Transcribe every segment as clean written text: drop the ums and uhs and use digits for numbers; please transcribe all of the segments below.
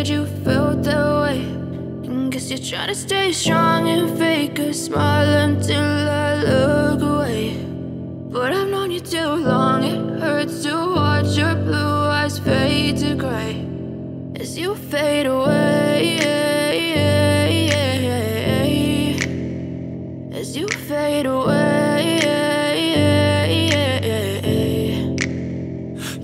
said you felt that way. And guess you're trying to stay strong and fake a smile until I look away. But I've known you too long, it hurts to watch your blue eyes fade to grey as you fade away, as you fade away.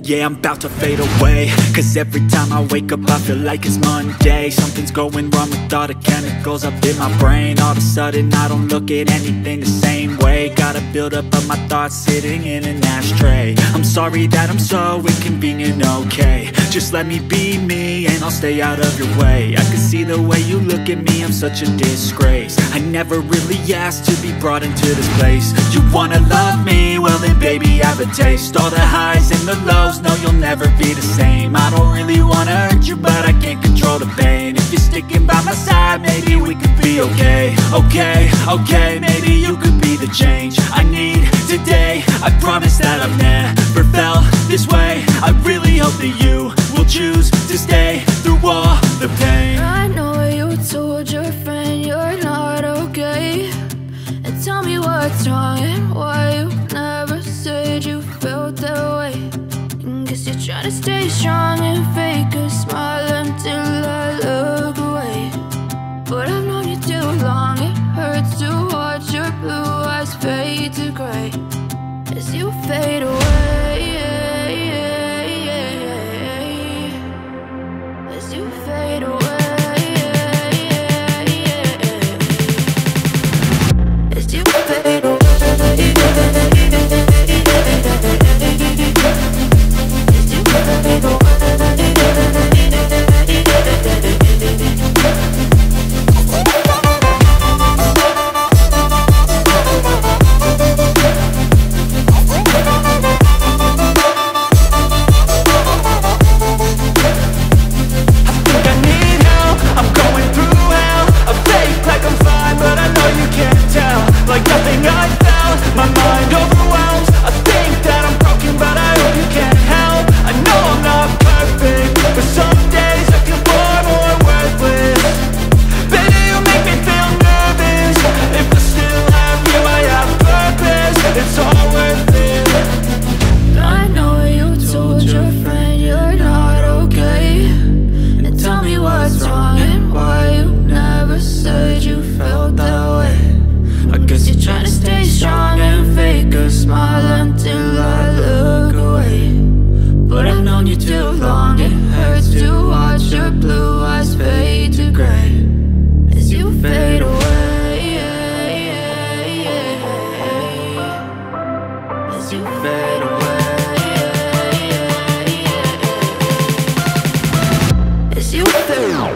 Yeah, I'm about to fade away, cause every time I wake up I feel like it's Monday. Something's going wrong with all the chemicals up in my brain. All of a sudden I don't look at anything the same way. Got a buildup of my thoughts sitting in an ashtray. I'm sorry that I'm so inconvenient, okay. Just let me be me and I'll stay out of your way. I can see the way you look at me, I'm such a disgrace. I never really asked to be brought into this place. You wanna love me? Well then baby I have a taste. All the highs and the lows, no you'll never be the same. I don't really wanna hurt you but I can't control the pain. If you're sticking by my side maybe we could be okay. Okay, maybe you could be the change I need today. I promise that I've never felt this way. I really hope that you will choose to stay through all the pain. I know you told your friend you're not okay, and tell me what's wrong and why you never said you felt that way. And guess you're trying to stay strong and fake a smile until I look away. But I've known you too long, it hurts to watch your blue eyes fade to grey as you fade away, as you fade away, as you fade away, as you fade away. Like nothing I felt, my mind overwhelms. I think that I'm broken but I hope you can't help. I know I'm not perfect, but some days I feel far more worthless. Baby, you make me feel nervous. If I still have you, I have purpose. It's all worth it. I know you told your friend you're not okay, and tell me what's wrong and why you never said you felt that way. I guess you're trying to stay strong and fake a smile until I look away. But I've known you too long, it hurts to watch your blue eyes fade to grey as you fade away, as you fade away, as you fade away.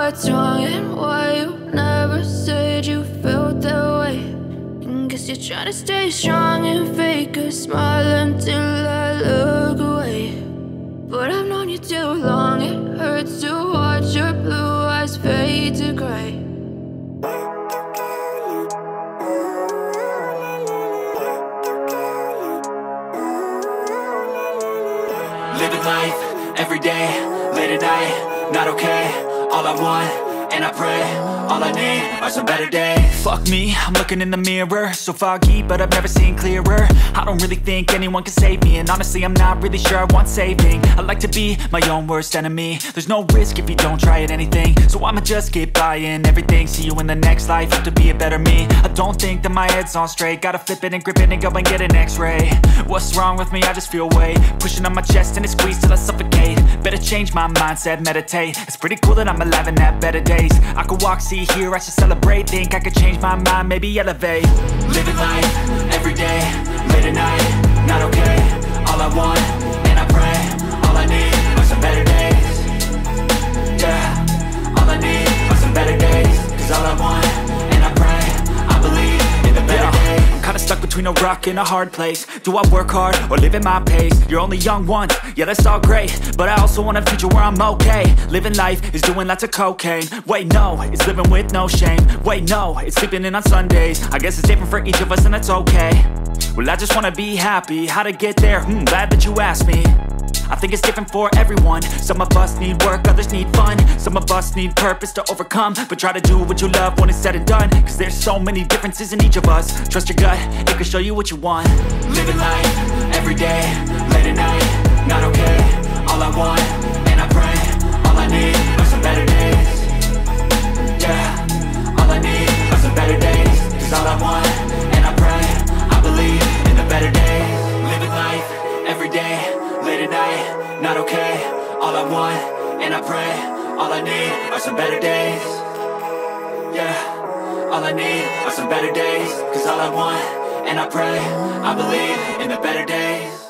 What's wrong and why you never said you felt that way. And guess you're trying to stay strong and fake a smile until I look away. But I've known you too long, it hurts to watch your blue eyes fade to grey. Living life, every day, late at night, not okay. All I want, and I pray, all I need are some better days. Fuck me, I'm looking in the mirror, so foggy, but I've never seen clearer. I don't really think anyone can save me, and honestly I'm not really sure I want saving. I like to be my own worst enemy. There's no risk if you don't try at anything, so I'ma just get buying everything. See you in the next life, have to be a better me. I don't think that my head's on straight, gotta flip it and grip it and go and get an x-ray. What's wrong with me? I just feel weight pushing on my chest and it squeezes till I suffocate. Better change my mindset, meditate. It's pretty cool that I'm alive and have better days. I could walk, see, hear, I should celebrate. Think I could change my mind, maybe elevate. Living life, every day, late at night, not okay. All I want, and I pray, all I need are some better days. Yeah, all between a rock and a hard place. Do I work hard or live at my pace? You're only young once, yeah that's all great, but I also want a future where I'm okay. Living life is doing lots of cocaine. Wait no, it's living with no shame. Wait no, it's sleeping in on Sundays. I guess it's different for each of us and that's okay. Well I just wanna be happy, how to get there? Glad that you asked me. I think it's different for everyone. Some of us need work, others need fun. Some of us need purpose to overcome. But try to do what you love when it's said and done, cause there's so many differences in each of us. Trust your gut, it can show you what you want. Living life, everyday, late at night, not okay. All I want, and I pray, all I need are some better days. Yeah, all I need are some better days. Cause all I want, and I pray, I believe in the better days. Living life, everyday, late at night, not okay. All I want, and I pray, all I need are some better days. Yeah, all I need are some better days. Cause all I want, and I pray, I believe in the better days.